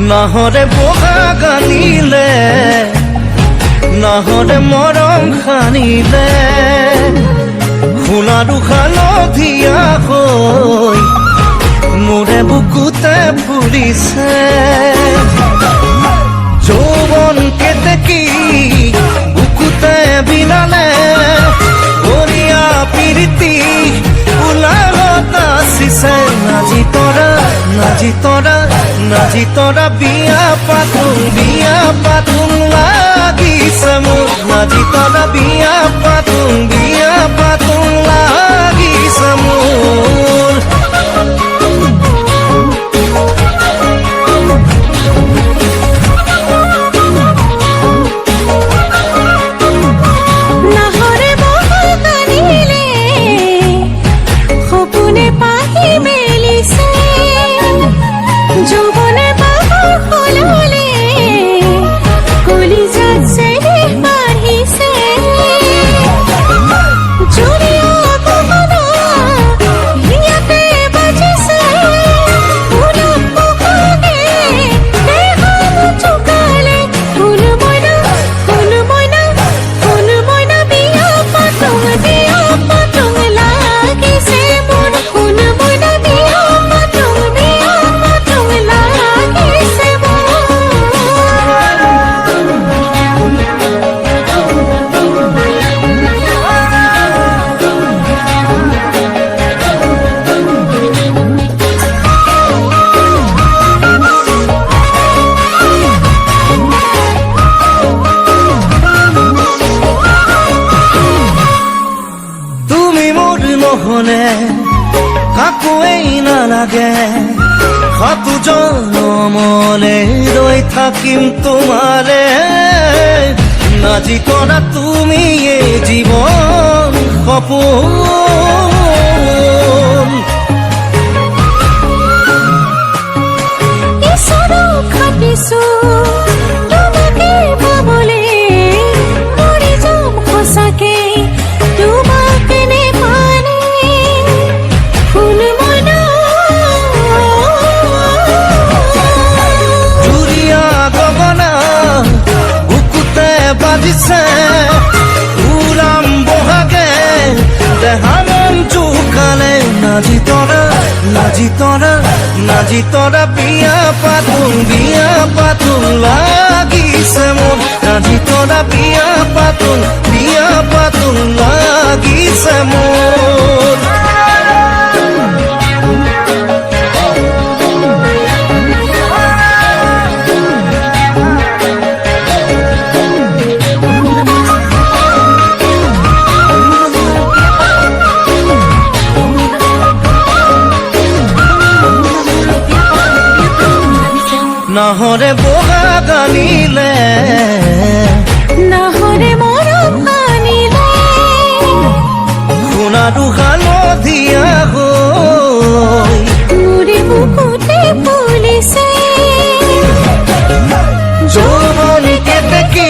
নাহৰে বোকা গানিলে নাহৰে মৰম খানিলে ফুলা দুখানো ধিয়া হৈ মোৰে বুকুতে ফুলিছে যৌবন কেতেকী বুকুতে বিলালে বৰিয়া পিৰিতি উলালত আছিছে নাজি তৰা বিয়া পাতুং লাগিছে মোৰ নাজি তৰা বিয়া পাতুং লাগিছে মোৰ নহলে কাকোৱেই নালাগে সাতু জনমলে ৰৈ থাকিম তোমাৰে নাজি তৰা তুমিয়ে জীৱন সপোন ঈশ্বৰক খাটিছো তোমাকে পাবলে মৰি যাম সঁচাকে উৰাম বহাগে দেহামন জোকালে নাজি তৰা বিয়া পাতুং লাগিছে মোৰ নাজি তৰা বিয়া পাতুং লাগিছে মোৰ নাহৰে বোকা গানিলে নাহৰে মৰম খানিলে সোনা দুখানো ধিয়া হৈ মোৰে বুকুতে ফুলিছে যৌবন কেতেকী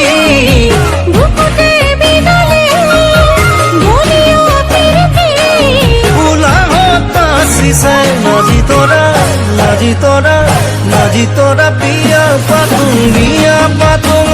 বুকুতে বিলালে বৰিয়া পিৰিতি উলালত আছিছে নাজি তৰা বিয়া পাতুং